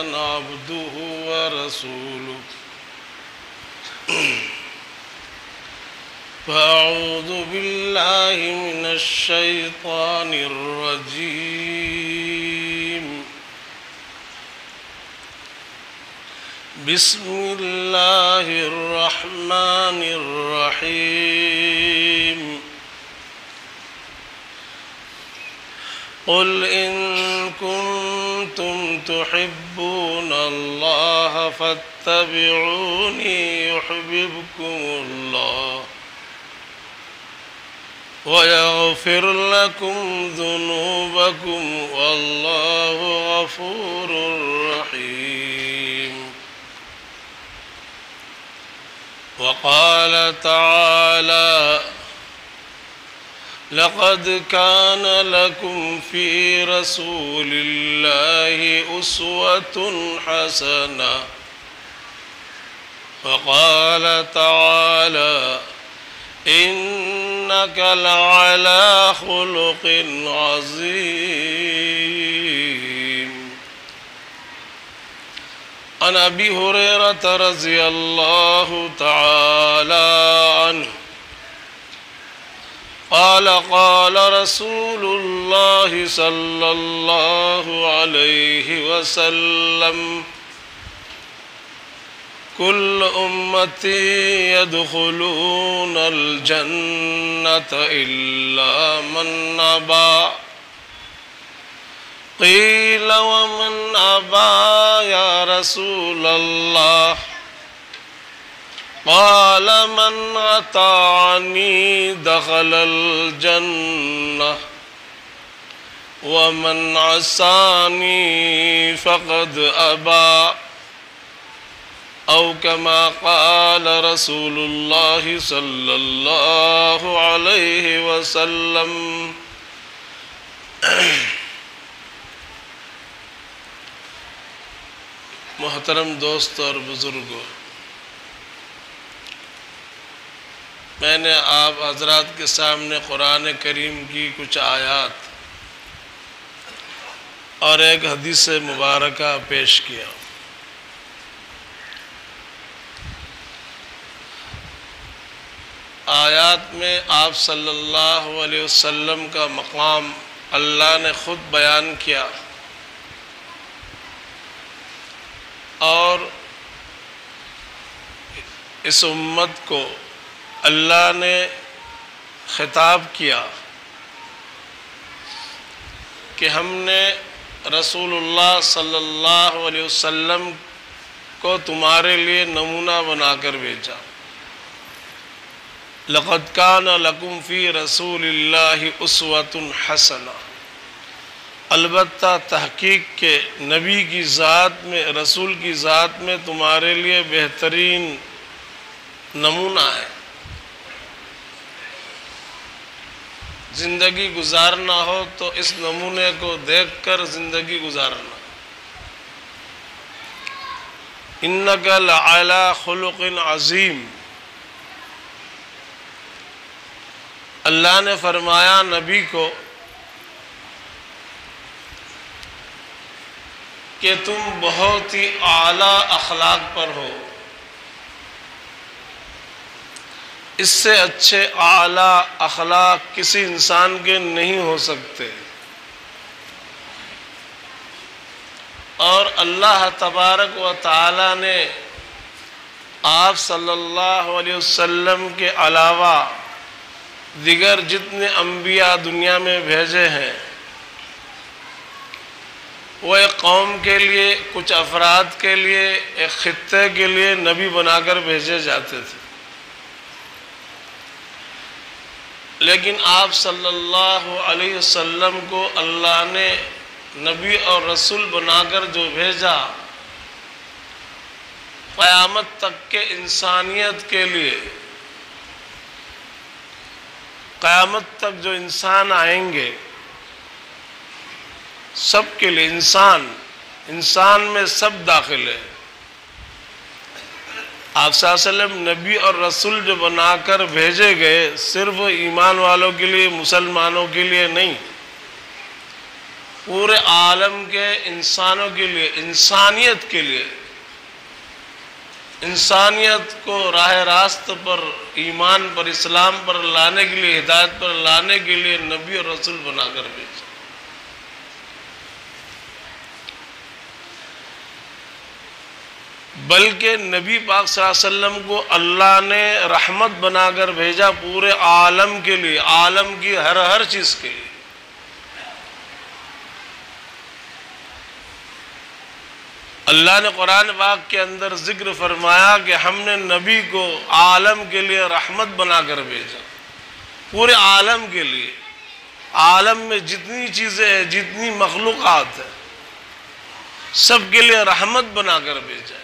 عبده ورسوله فأعوذ بالله من الشيطان الرجيم بسم الله الرحمن الرحيم قل إن كنتم تحبون الله فاتبعوني يحببكم الله ويغفر لكم ذنوبكم والله غفور رحيم وقال تعالى لقد كان لكم في رسول الله أسوة حسنة وقال تعالى إنك لعلى خلق عظيم عن أبي هريرة رضي الله تعالى عنه قال قال رسول الله صلى الله عليه وسلم كل أمتي يدخلون الجنة إلا من أبى قيل ومن أبى يا رسول الله قال من أطاعني دخل الجنة ومن عصاني فقد أبى أو كما قال رسول الله صلى الله عليه وسلم محترم دوست اور بزرگوں، میں نے آپ حضرات کے سامنے قرآن کریم کی کچھ آیات اور ایک حدیث مبارکہ پیش کیا۔ آیات میں آپ صلی اللہ علیہ وسلم کا مقام اللہ نے خود بیان کیا اور اس امت کو اللہ نے خطاب کیا کہ ہم نے رسول اللہ صلی اللہ علیہ وسلم کو تمہارے لیے نمونہ بنا کر بھیجا۔ لقد كان لكم في رسول الله أسوة حسنة، البتہ تحقیق کے نبی کی ذات میں، رسول کی ذات میں تمہارے لیے بہترین نمونہ ہے۔ زندگی گزارنا ہو تو اس نمونے کو دیکھ کر زندگی گزارنا۔ إنك لعلى خلق عظیم، اللہ نے فرمایا نبی کو کہ تم بہت ہی اعلیٰ اخلاق پر ہو، اس سے اچھے اعلیٰ اخلاق کسی انسان کے نہیں ہو سکتے۔ اور اللہ تبارک و تعالی نے آپ صلی اللہ علیہ وسلم کے علاوہ دیگر جتنے انبیاء دنیا میں بھیجے ہیں وہ ایک قوم کے لیے، کچھ افراد کے لیے، ایک خطے کے لیے نبی بنا کر بھیجے جاتے تھے، لیکن آپ صلی اللہ علیہ وسلم کو اللہ نے نبی اور رسول بنا کر جو بھیجا، قیامت تک کے انسانیت کے لیے، قیامت تک جو انسان آئیں گے سب کے لیے، انسان میں سب داخل ہے۔ آپ صلی اللہ علیہ وسلم نبی اور رسول جو بنا کر بھیجے گئے صرف ایمان والوں کے لیے، مسلمانوں کے لیے نہیں، پورے عالم کے انسانوں کے لیے، انسانیت کے لیے، انسانیت کو راہ راست پر، ایمان پر، اسلام پر لانے کے لیے، ہدایت پر لانے کے لیے نبی اور رسول بنا کر بھیجا۔ بلکہ نبی پاک صلی اللہ علیہ وسلم کو اللہ نے رحمت بنا کر بھیجا پورے عالم کے لیے، عالم کی ہر چیز کے لیے۔ اللہ نے قرآن پاک کے اندر ذکر فرمایا کہ ہم نے نبی کو عالم کے لیے رحمت بنا کر بھیجا، پورے عالم کے لیے۔ عالم میں جتنی چیزیں ہیں، جتنی مخلوقات ہیں، سب کے لیے رحمت بنا کر بھیجا۔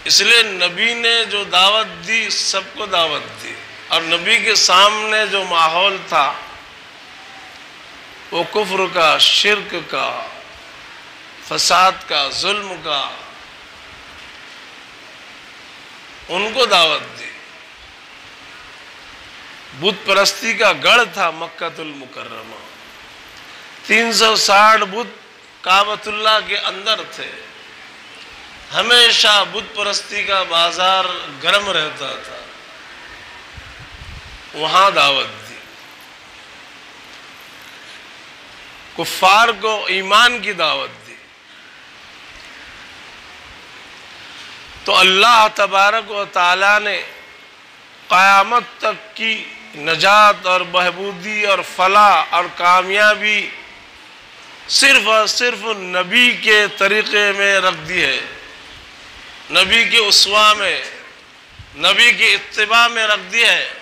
اس لیے نبی نے جو دعوت دی، سب کو دعوت دی، اور نبی کے سامنے جو ماحول تھا وہ کفر کا، شرک کا، فساد کا، ظلم کا، ان کو دعوت دی۔ بت پرستی کا گڑھ تھا مکہ المکرمہ، 360 بت کعبۃ اللہ کے اندر تھے، ہمیشہ بت پرستی کا بازار گرم رہتا تھا، وہاں دعوت دی، کفار کو ایمان کی دعوت دی۔ تو اللہ تبارک و تعالیٰ نے قیامت تک کی نجات اور بہبودی اور فلاح اور کامیابی صرف اور صرف نبی کے طریقے میں رکھ دی ہے، نبی کے اسوہ میں، نبی کی اتباع میں رکھ دی ہے۔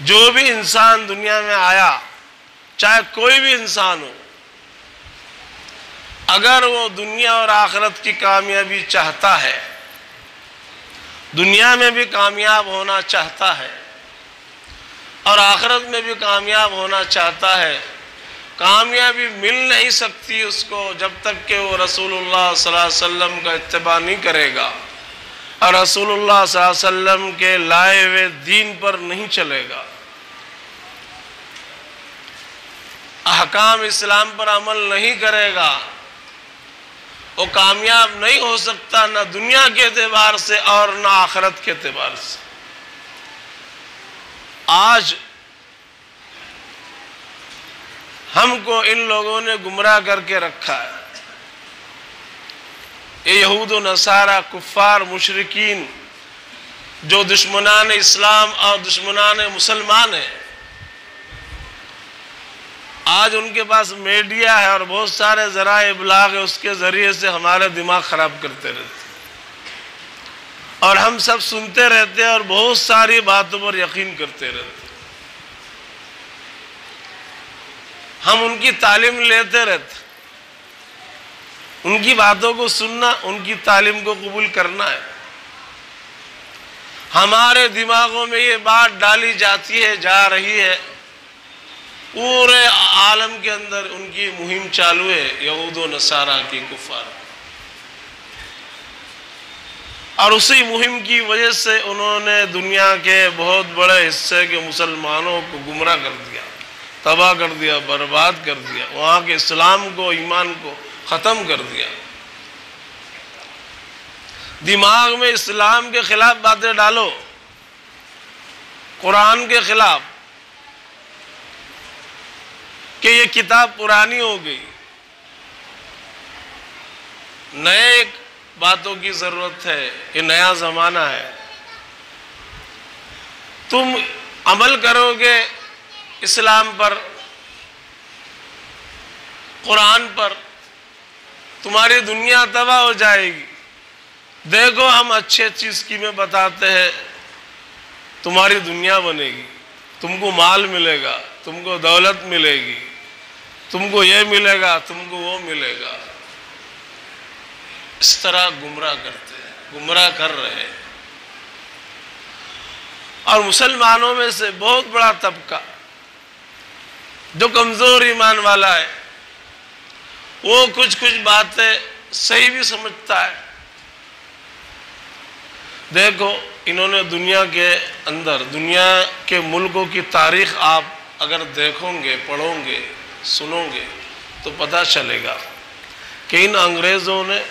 جو بھی انسان دنیا میں آیا، چاہے کوئی بھی انسان ہو، اگر وہ دنیا اور آخرت کی کامیابی چاہتا ہے، دنیا میں بھی کامیاب ہونا چاہتا ہے اور آخرت میں بھی کامیاب ہونا چاہتا ہے، کامیابی مل نہیں سکتی اس کو جب تک کہ وہ رسول اللہ صلی اللہ علیہ وسلم کا اتباع نہیں کرے گا اور رسول اللہ صلی اللہ علیہ وسلم کے لائے ہوئے دین پر نہیں چلے گا، احکام اسلام پر عمل نہیں کرے گا، وہ کامیاب نہیں ہو سکتا، نہ دنیا کے اعتبار سے اور نہ آخرت کے اعتبار سے۔ آج ہم کو ان لوگوں نے گمراہ کر کے رکھا ہے، یہ یہود و نصارہ، کفار، مشرکین، جو دشمنان اسلام اور دشمنان مسلمان ہیں، آج ان کے پاس میڈیا ہے اور بہت سارے ذرائع ابلاغ ہے، اس کے ذریعے سے ہمارے دماغ خراب کرتے رہتے اور ہم سب سنتے رہتے اور بہت ساری باتوں پر یقین کرتے رہتے، ہم ان کی تعلیم لیتے رہتے، ان کی باتوں کو سننا، ان کی تعلیم کو قبول کرنا ہے۔ ہمارے دماغوں میں یہ بات ڈالی جاتی ہے، جا رہی ہے، پورے عالم کے اندر ان کی مہم چالو ہے، یہود و نصارہ کی، کفار، اور اسی مہم کی وجہ سے انہوں نے دنیا کے بہت بڑے حصے کے مسلمانوں کو گمراہ کر دیا، تباہ کر دیا، برباد کر دیا، وہاں کے اسلام کو، ایمان کو ختم کر دیا۔ دماغ میں اسلام کے خلاف باتیں ڈالو، قرآن کے خلاف، کہ یہ کتاب پرانی ہو گئی، نئے باتوں کی ضرورت ہے، یہ نیا زمانہ ہے، تم عمل کرو گے اسلام پر، قرآن پر، تمہاری دنیا تباہ ہو جائے گی۔ دیکھو ہم اچھے چیز کی میں بتاتے ہیں، تمہاری دنیا بنے گی، تم کو مال ملے گا، تم کو دولت ملے گی، تم کو یہ ملے گا، تم کو وہ ملے گا۔ اس طرح گمراہ کرتے ہیں، گمراہ کر رہے ہیں۔ اور مسلمانوں میں سے بہت بڑا طبقہ جو کمزور ایمان والا ہے، وہ کچھ باتیں صحیح بھی سمجھتا ہے۔ دیکھو انہوں نے دنیا کے اندر، دنیا کے ملکوں کی تاریخ آپ اگر دیکھو گے، پڑھو گے، سنو گے تو پتہ چلے گا کہ ان انگریزوں نے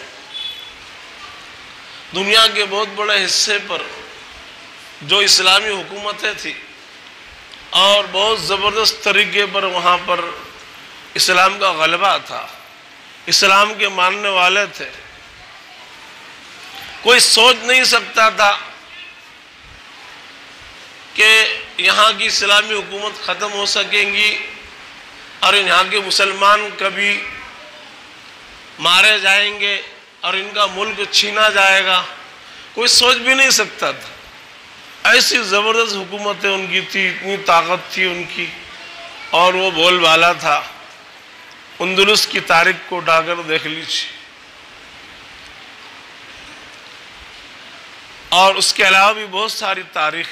دنیا کے بہت بڑے حصے پر جو اسلامی حکومتیں تھیں اور بہت زبردست طریقے پر وہاں پر اسلام کا غلبہ تھا، اسلام کے ماننے والے تھے، کوئی سوچ نہیں سکتا تھا کہ یہاں کی اسلامی حکومت ختم ہو سکیں گی اور یہاں کے مسلمان کبھی مارے جائیں گے اور ان کا ملک چھینا جائے گا، کوئی سوچ بھی نہیں سکتا تھا۔ ایسی زبردست حکومتیں ان کی تھی، اتنی طاقت تھی ان کی، اور وہ بول بالا تھا۔ اندلس کی تاریخ کو اٹھا کر دیکھ لیجیے، اور اس کے علاوہ بھی بہت ساری تاریخ،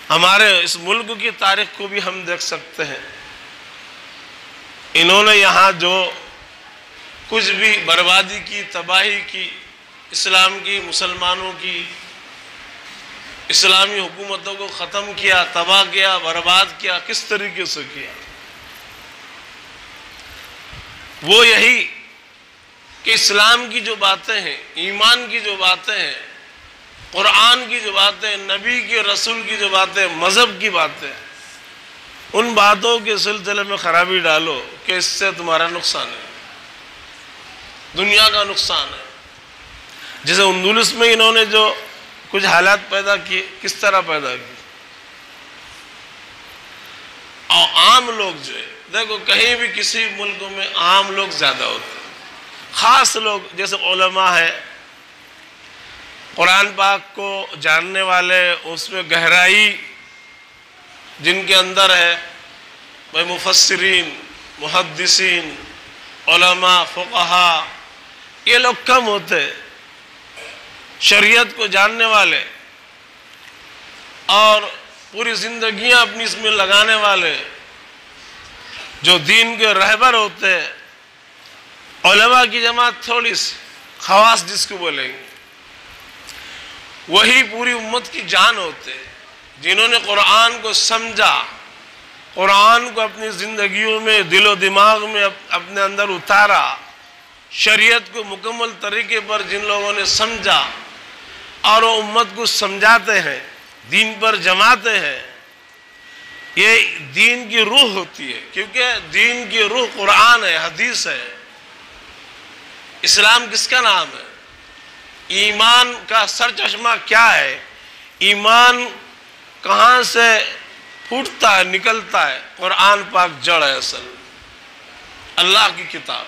ہمارے اس ملک کی تاریخ کو بھی ہم دیکھ سکتے ہیں۔ انہوں نے یہاں جو کچھ بھی بربادی کی، تباہی کی، اسلام کی، مسلمانوں کی، اسلامی حکومتوں کو ختم کیا، تباہ کیا، برباد کیا، کس طریقے سے کیا؟ وہ یہی کہ اسلام کی جو باتیں ہیں، ایمان کی جو باتیں ہیں، قرآن کی جو باتیں، نبی کے رسول کی جو باتیں، مذہب کی باتیں، ان باتوں کے سلسلے میں خرابی ڈالو کہ اس سے تمہارا نقصان ہے، دنیا کا نقصان ہے۔ جیسے اندلس میں انہوں نے جو کچھ حالات پیدا کیے، کس طرح پیدا کیے، اور عام لوگ جو ہے، دیکھو کہیں بھی کسی ملک میں عام لوگ زیادہ ہوتے ہیں، خاص لوگ جیسے علماء ہے، قرآن پاک کو جاننے والے، اس میں گہرائی جن کے اندر ہے، وہ مفسرین، محدثین، علماء، فقہاء، یہ لوگ کم ہوتے، شریعت کو جاننے والے اور پوری زندگیاں اپنی اس میں لگانے والے، جو دین کے رہبر ہوتے ہیں، علماء کی جماعت تھوڑی سی، خواص جس کو بولیں گے، وہی پوری امت کی جان ہوتے، جنہوں نے قرآن کو سمجھا، قرآن کو اپنی زندگیوں میں، دل و دماغ میں اپنے اندر اتارا، شریعت کو مکمل طریقے پر جن لوگوں نے سمجھا اور وہ امت کو سمجھاتے ہیں، دین پر جماتے ہیں۔ یہ دین کی روح ہوتی ہے، کیونکہ دین کی روح قرآن ہے، حدیث ہے۔ اسلام کس کا نام ہے؟ ایمان کا سرچشمہ کیا ہے؟ ایمان کہاں سے پھوٹتا ہے، نکلتا ہے؟ قرآن پاک جڑ ہے، اصل اللہ کی کتاب،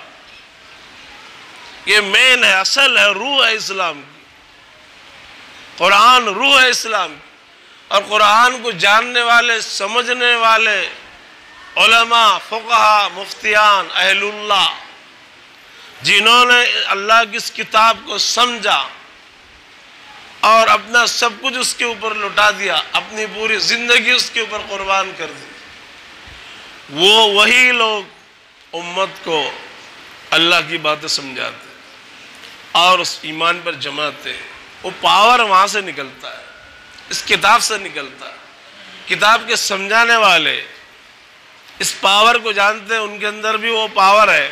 یہ مین ہے، اصل ہے، روح ہے اسلام کی۔ قرآن روح ہے اسلام کی، اور قرآن کو جاننے والے، سمجھنے والے علماء، فقہاء، مفتیان، اہل اللہ، جنہوں نے اللہ کی اس کتاب کو سمجھا اور اپنا سب کچھ اس کے اوپر لٹا دیا، اپنی پوری زندگی اس کے اوپر قربان کر دی، وہی لوگ امت کو اللہ کی باتیں سمجھاتے اور اس ایمان پر جماتے۔ وہ پاور وہاں سے نکلتا ہے، اس کتاب سے نکلتا ہے۔ کتاب کے سمجھانے والے اس پاور کو جانتے ہیں، ان کے اندر بھی وہ پاور ہے،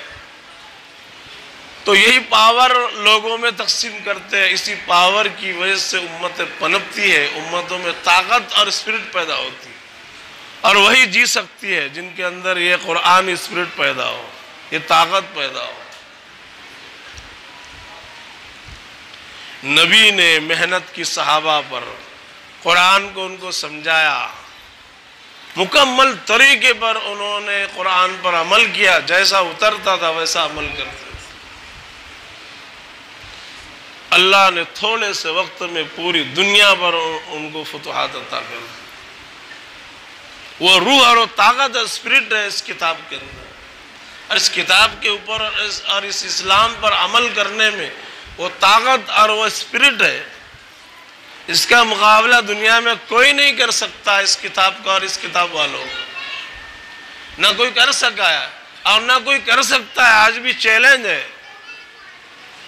تو یہی پاور لوگوں میں تقسیم کرتے ہیں۔ اسی پاور کی وجہ سے امت پنپتی ہے، امتوں میں طاقت اور اسپرٹ پیدا ہوتی ہے، اور وہی جی سکتی ہے جن کے اندر یہ قرآن اسپرٹ پیدا ہو، یہ طاقت پیدا ہو۔ نبی نے محنت کی صحابہ پر، قرآن کو ان کو سمجھایا، مکمل طریقے پر انہوں نے قرآن پر عمل کیا، جیسا اترتا تھا ویسا عمل کرتے تھے۔ اللہ نے تھوڑے سے وقت میں پوری دنیا پر ان کو فتوحات عطا کر دی۔ وہ روح اور وہ طاقت اور اسپرٹ ہے اس کتاب کے اندر، اور اس کتاب کے اوپر اور اس اسلام پر عمل کرنے میں وہ طاقت اور وہ اسپرٹ ہے، اس کا مقابلہ دنیا میں کوئی نہیں کر سکتا، اس کتاب کا اور اس کتاب والوں کا، نہ کوئی کر سکا ہے اور نہ کوئی کر سکتا ہے۔ آج بھی چیلنج ہے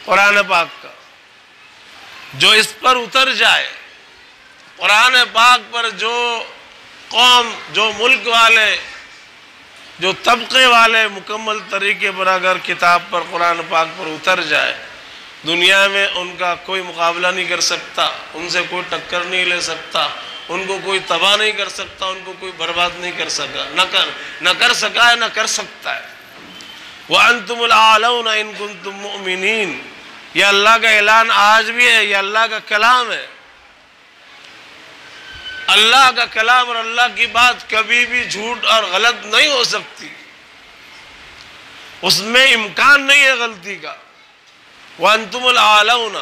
قرآن پاک کا، جو اس پر اتر جائے، قرآن پاک پر جو قوم، جو ملک والے، جو طبقے والے مکمل طریقے پر اگر کتاب پر، قرآن پاک پر اتر جائے، دنیا میں ان کا کوئی مقابلہ نہیں کر سکتا، ان سے کوئی ٹکر نہیں لے سکتا، ان کو کوئی تباہ نہیں کر سکتا، ان کو کوئی برباد نہیں کر سکا، نہ کر سکا ہے، نہ کر سکتا ہے۔ وَأَنْتُمُ الْأَعْلَوْنَ إِن كُنتُم مُؤْمِنِينَ، یہ اللہ کا اعلان آج بھی ہے، یہ اللہ کا کلام ہے۔ اللہ کا کلام اور اللہ کی بات کبھی بھی جھوٹ اور غلط نہیں ہو سکتی، اس میں امکان نہیں ہے غلطی کا۔ وَأَنْتُمُ الْأَعْلَوْنَ،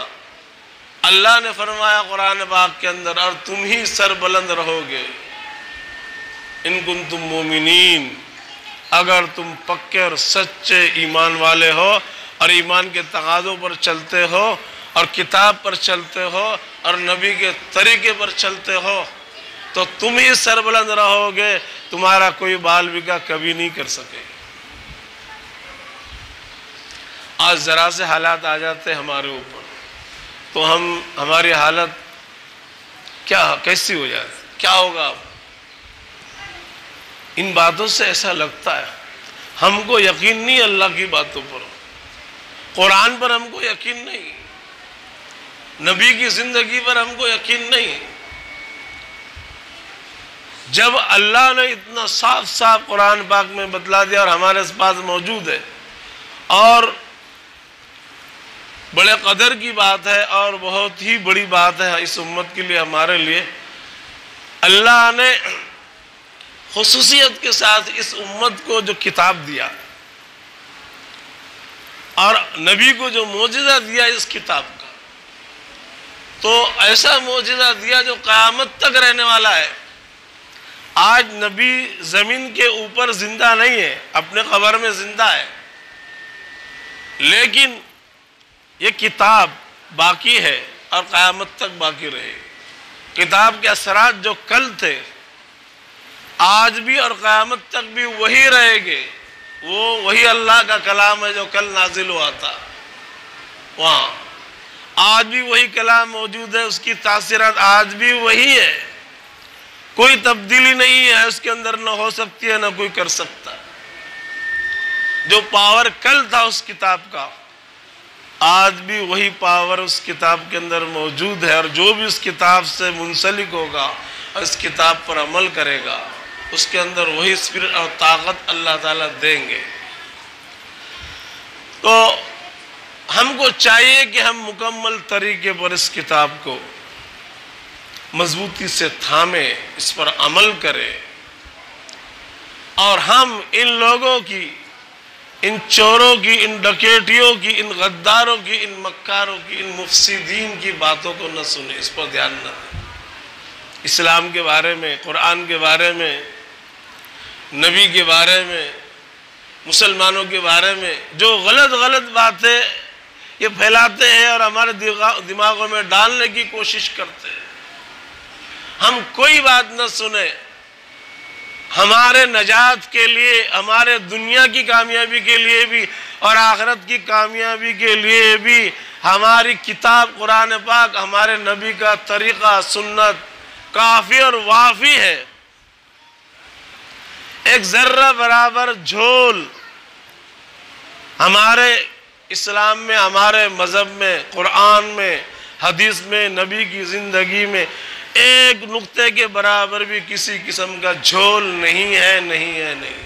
اللہ نے فرمایا قرآن پاک کے اندر، اور تم ہی سربلند رہو گے۔ ان کنتم مومنین، اگر تم پکے اور سچے ایمان والے ہو اور ایمان کے تقاضوں پر چلتے ہو اور کتاب پر چلتے ہو اور نبی کے طریقے پر چلتے ہو تو تم ہی سربلند رہو گے، تمہارا کوئی بال بکا کبھی نہیں کر سکے۔ آج ذرا سے حالات آ جاتے ہمارے اوپر تو ہماری حالت کیسی ہو جاتی، کیا ہوگا؟ ان باتوں سے ایسا لگتا ہے ہم کو یقین نہیں اللہ کی باتوں پر، قرآن پر ہم کو یقین نہیں، نبی کی زندگی پر ہم کو یقین نہیں۔ جب اللہ نے اتنا صاف صاف قرآن پاک میں بتلا دیا اور ہمارے پاس موجود ہے، اور بڑے قدر کی بات ہے اور بہت ہی بڑی بات ہے اس امت کے لیے، ہمارے لیے اللہ نے خصوصیت کے ساتھ اس امت کو جو کتاب دیا اور نبی کو جو معجزہ دیا اس کتاب کا، تو ایسا معجزہ دیا جو قیامت تک رہنے والا ہے۔ آج نبی زمین کے اوپر زندہ نہیں ہے، اپنے قبر میں زندہ ہے، لیکن یہ کتاب باقی ہے اور قیامت تک باقی رہے گی۔ کتاب کے اثرات جو کل تھے آج بھی اور قیامت تک بھی وہی رہے گے، وہی اللہ کا کلام ہے جو کل نازل ہوا تھا، وہاں آج بھی وہی کلام موجود ہے، اس کی تاثیرات آج بھی وہی ہے، کوئی تبدیلی نہیں ہے اس کے اندر، نہ ہو سکتی ہے نہ کوئی کر سکتا۔ جو پاور کل تھا اس کتاب کا آج بھی وہی پاور اس کتاب کے اندر موجود ہے، اور جو بھی اس کتاب سے منسلک ہوگا اور اس کتاب پر عمل کرے گا اس کے اندر وہی اسپرٹ اور طاقت اللہ تعالیٰ دیں گے۔ تو ہم کو چاہیے کہ ہم مکمل طریقے پر اس کتاب کو مضبوطی سے تھامیں، اس پر عمل کریں، اور ہم ان لوگوں کی، ان چوروں کی، ان ڈکیٹیوں کی، ان غداروں کی، ان مکاروں کی، ان مفسدین کی باتوں کو نہ سنیں، اس پر دھیان نہ دیں۔ اسلام کے بارے میں، قرآن کے بارے میں، نبی کے بارے میں، مسلمانوں کے بارے میں جو غلط باتیں یہ پھیلاتے ہیں اور ہمارے دماغوں میں ڈالنے کی کوشش کرتے ہیں، ہم کوئی بات نہ سنیں۔ ہمارے نجات کے لیے، ہمارے دنیا کی کامیابی کے لیے بھی اور آخرت کی کامیابی کے لیے بھی ہماری کتاب قرآن پاک، ہمارے نبی کا طریقہ سنت کافی اور وافی ہے۔ ایک ذرہ برابر جھول ہمارے اسلام میں، ہمارے مذہب میں، قرآن میں، حدیث میں، نبی کی زندگی میں ایک نقطے کے برابر بھی کسی قسم کا جھول نہیں ہے، نہیں ہے، نہیں۔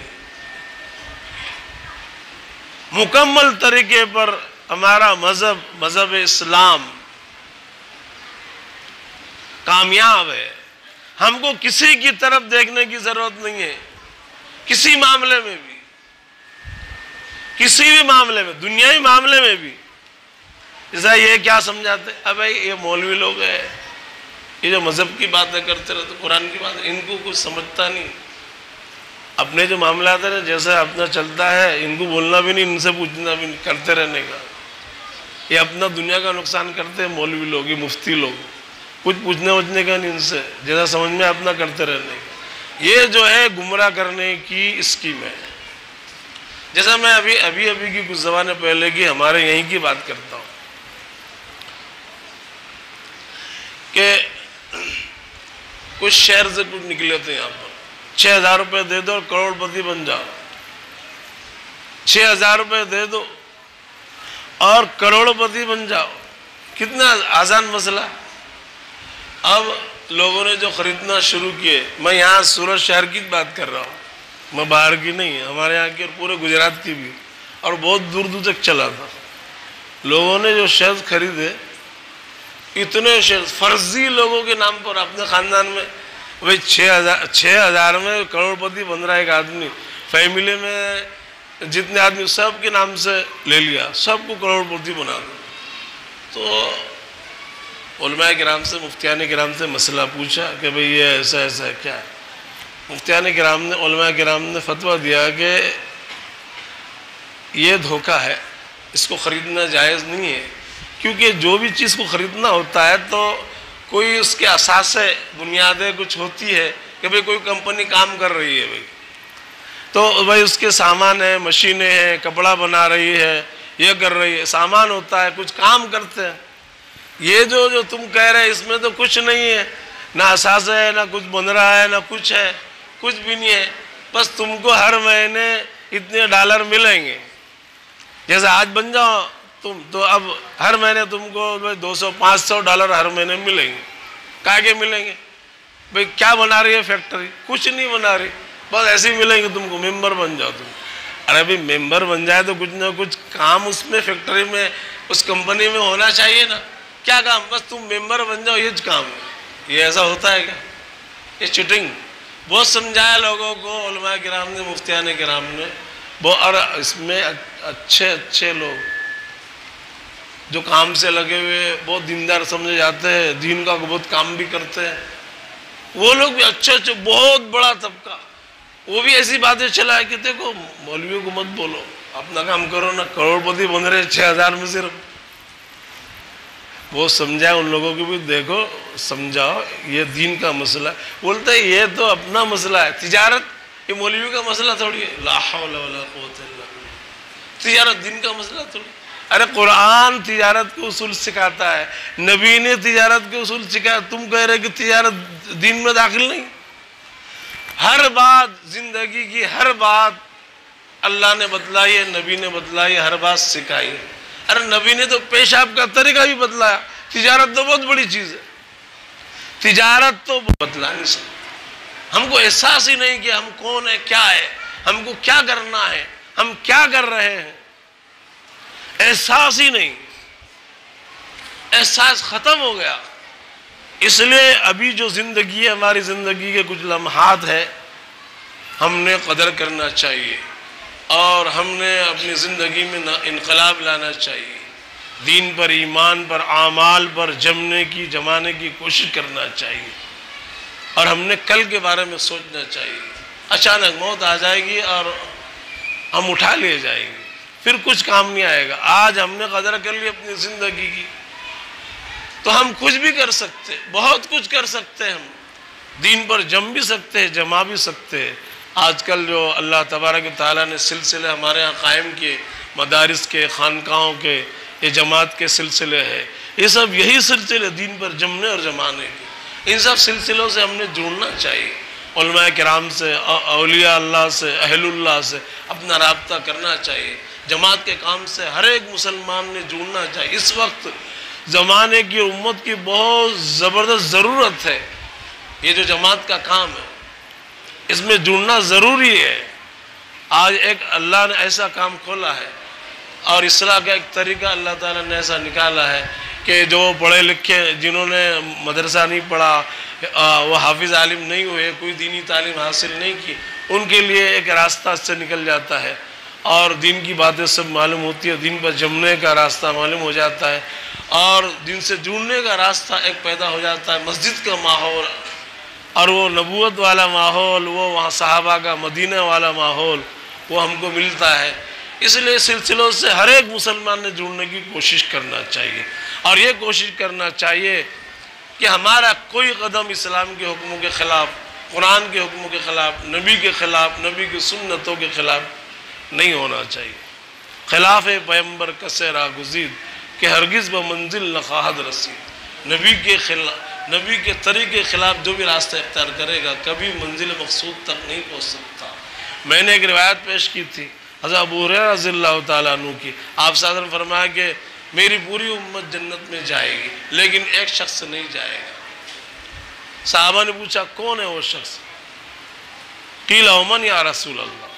مکمل طریقے پر ہمارا مذہب اسلام کامیاب ہے۔ ہم کو کسی کی طرف دیکھنے کی ضرورت نہیں ہے، کسی معاملے میں بھی، کسی بھی معاملے میں، دنیاوی معاملے میں بھی۔ جیسا یہ کیا سمجھاتے، اب یہ مولوی لوگ ہیں، یہ جو مذہب کی باتیں کرتے رہتے، قرآن کی باتیں، ان کو کچھ سمجھتا نہیں۔ اپنے جو معاملات ہیں جیسا اپنا چلتا ہے، ان کو بولنا بھی نہیں، ان سے پوچھنا بھی نہیں، کرتے رہنے کا۔ یہ اپنا دنیا کا نقصان کرتے ہیں مولوی لوگ، یہ مفتی لوگ، کچھ پوچھنے وچھنے کا نہیں ان سے، جیسا سمجھ میں اپنا کرتے رہنے کا۔ یہ جو ہے گمراہ کرنے کی اسکیم ہے۔ جیسا میں ابھی کی کچھ زمانے پہلے کی ہمارے یہیں کی بات کرتا ہوں کہ کچھ شہر سے کچھ نکلے تھے یہاں پر، 6,000 روپے دے دو اور کروڑ پتی بن جاؤ. 6,000 روپے دے دو اور کروڑ پتی بن جاؤ. کتنا آسان مسئلہ. اب لوگوں نے جو خریدنا شروع کیے، میں یہاں سورت شہر کی بات کر رہا ہوں، میں باہر کی نہیں، ہمارے یہاں کی اور پورے گجرات کی بھی، اور بہت دور دور تک چلا تھا. لوگوں نے جو شیئرز خریدے، اتنے شیئرز فرضی لوگوں کے نام پر اپنے خاندان میں، بھائی 6,000 میں کروڑ پتی بن رہا ہے ایک آدمی، فیملی میں جتنے آدمی سب کے نام سے لے لیا، سب کو کروڑ پتی بنا دو. تو علماء کرام سے، مفتیان کرام سے مسئلہ پوچھا کہ بھئی یہ ایسا ایسا ہے کیا ہے. مفتیان کرام نے، علماء کرام نے فتویٰ دیا کہ یہ دھوکہ ہے، اس کو خریدنا جائز نہیں ہے. کیونکہ جو بھی چیز کو خریدنا ہوتا ہے تو کوئی اس کے اساسے بنیادیں کچھ ہوتی ہے کہ بھئی کوئی کمپنی کام کر رہی ہے بھئی، تو بھئی اس کے سامان ہیں، مشینیں ہیں، کپڑا بنا رہی ہے، یہ کر رہی ہے، سامان ہوتا ہے، کچھ کام کرتے ہیں. یہ جو تم کہہ رہے اس میں تو کچھ نہیں ہے، نہ اساسہ ہے، نہ کچھ بن رہا ہے، نہ کچھ ہے، کچھ بھی نہیں ہے. بس تم کو ہر مہینے اتنے ڈالر ملیں گے. جیسے آج بن جاؤ تم تو اب ہر مہینے تم کو 200-500 ڈالر ہر مہینے ملیں گے. کہاں کے ملیں گے بھئی؟ کیا بنا رہی ہے فیکٹری؟ کچھ نہیں بنا رہی، بس ایسے ہی ملیں گے تم کو. ممبر بن جاؤ تم. ارے بھئی ممبر بن جائے تو کچھ نہ کچھ کام اس میں فیکٹری میں، اس کمپنی میں ہونا چاہیے نا. کیا کام؟ بس تم ممبر بن جاؤ، یہ کام ہے. یہ ایسا ہوتا ہے کیا؟ یہ چیٹنگ. بہت سمجھایا لوگوں کو علماء کرام نے، مفتیان کرام نے. اور اس میں اچھے لوگ جو کام سے لگے ہوئے، بہت دیندار سمجھے جاتے ہیں، دین کا بہت کام بھی کرتے ہیں، وہ لوگ بھی اچھے بہت بڑا طبقہ، وہ بھی ایسی باتیں چلائے کہ دیکھو مولویوں کو مت بولو، اپنا کام کرو نا. کروڑ پتی بن رہے 6,000 میں صرف. وہ سمجھائے ان لوگوں کو بھی، دیکھو سمجھاؤ یہ دین کا مسئلہ ہے. بولتے ہیں یہ تو اپنا مسئلہ ہے، تجارت یہ مولویوں کا مسئلہ تھوڑی ہے. لا حول ولا قوت الا باللہ. تجارت دین کا مسئلہ تھوڑی. ارے قرآن تجارت کے اصول سکھاتا ہے، نبی نے تجارت کے اصول سکھایا. تم کہہ رہے کہ تجارت دین میں داخل نہیں. ہر بات، زندگی کی ہر بات اللہ نے بتلائی ہے، نبی نے بتلائی ہے، ہر بات سکھائی ہے. ارے نبی نے تو پیشاب کا طریقہ بھی بتلایا. تجارت تو بہت بڑی چیز ہے، تجارت تو بتلا نہیں سکتا. ہم کو احساس ہی نہیں کہ ہم کون ہے، کیا ہے، ہم کو کیا کرنا ہے، ہم کیا کر رہے ہیں. احساس ہی نہیں، احساس ختم ہو گیا. اس لیے ابھی جو زندگی ہے، ہماری زندگی کے کچھ لمحات ہے، ہم نے قدر کرنا چاہیے اور ہم نے اپنی زندگی میں انقلاب لانا چاہیے. دین پر، ایمان پر، اعمال پر جمانے کی کوشش کرنا چاہیے. اور ہم نے کل کے بارے میں سوچنا چاہیے. اچانک موت آ جائے گی اور ہم اٹھا لیے جائیں گے، پھر کچھ کام نہیں آئے گا. آج ہم نے قدر کر لی اپنی زندگی کی تو ہم کچھ بھی کر سکتے، بہت کچھ کر سکتے. ہم دین پر جم بھی سکتے ہیں، جما بھی سکتے ہیں. آج کل جو اللہ تبارک و تعالیٰ نے سلسلے ہمارے ہاں قائم کیے، مدارس کے، خانقاہوں کے، یہ جماعت کے سلسلے ہیں، یہ سب یہی سلسلے دین پر جمنے اور جمانے کے. ان سب سلسلوں سے ہم نے جڑنا چاہیے. علماء کرام سے، اولیاء اللہ سے، اہل اللہ سے اپنا رابطہ کرنا چاہیے. جماعت کے کام سے ہر ایک مسلمان نے جڑنا چاہیے. اس وقت زمانے کی امت کی بہت زبردست ضرورت ہے. یہ جو جماعت کا کام ہے اس میں جڑنا ضروری ہے. آج ایک اللہ نے ایسا کام کھولا ہے اور اصلاح کا ایک طریقہ اللہ تعالیٰ نے ایسا نکالا ہے کہ جو پڑھے لکھے، جنہوں نے مدرسہ نہیں پڑھا، وہ حافظ عالم نہیں ہوئے، کوئی دینی تعلیم حاصل نہیں کی، ان کے لیے ایک راستہ سے نکل جاتا ہے اور دین کی باتیں سب معلوم ہوتی ہے. دین پر جمنے کا راستہ معلوم ہو جاتا ہے اور دین سے جڑنے کا راستہ ایک پیدا ہو جاتا ہے. مسجد کا ماحول اور وہ نبوت والا ماحول، وہ وہاں صحابہ کا مدینہ والا ماحول، وہ ہم کو ملتا ہے. اس لیے سلسلوں سے ہر ایک مسلمان نے جڑنے کی کوشش کرنا چاہیے اور یہ کوشش کرنا چاہیے کہ ہمارا کوئی قدم اسلام کے حکموں کے خلاف، قرآن کے حکموں کے خلاف، نبی کے خلاف، نبی کی سنتوں کے خلاف نہیں ہونا چاہیے. خلاف پیمبر کسے راہ گزید کہ ہرگز بمنزل نہ خواہد رسید. نبی کے نبی کے طریقے کے خلاف جو بھی راستہ اختیار کرے گا کبھی منزل مقصود تک نہیں پہنچ سکتا۔ میں نے ایک روایت پیش کی تھی حضرت ابو ہریرہ رضی اللہ تعالیٰ عنہ کی، آپ صلی اللہ علیہ وسلم فرمایا کہ میری پوری امت جنت میں جائے گی لیکن ایک شخص نہیں جائے گا۔ صحابہ نے پوچھا کون ہے وہ شخص؟ قیل ومن یا رسول اللہ؟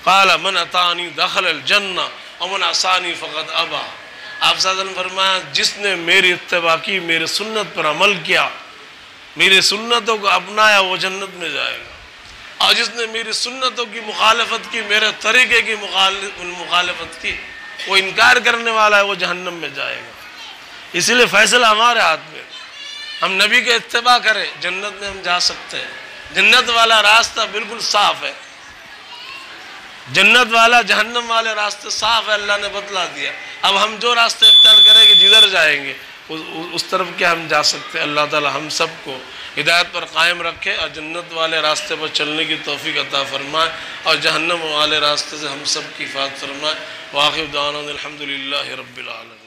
قال من اطاعنی دخل الجنہ ومن عصانی فقد ابا۔ آپ صلی اللہ علیہ وسلم فرمایا جس نے میری اتباع کی، میرے سنت پر عمل کیا، میری سنتوں کو اپنایا وہ جنت میں جائے گا، اور جس نے میری سنتوں کی مخالفت کی، میرے طریقے کی مخالفت کی، وہ انکار کرنے والا ہے، وہ جہنم میں جائے گا۔ اسی لیے فیصلہ ہمارے ہاتھ میں، ہم نبی کے اتباع کریں جنت میں ہم جا سکتے ہیں۔ جنت والا راستہ بالکل صاف ہے، جنت والا جہنم والے راستے صاف ہے، اللہ نے بتلا دیا۔ اب ہم جو راستے اختیار کریں گے جدھر جائیں گے اس طرف کیا ہم جا سکتے ہیں۔ اللہ تعالی ہم سب کو ہدایت پر قائم رکھے اور جنت والے راستے پر چلنے کی توفیق عطا فرمائے، اور جہنم والے راستے سے ہم سب کی حفاظت فرمائے۔ وآخر دعوانا الحمدللہ رب العالمین۔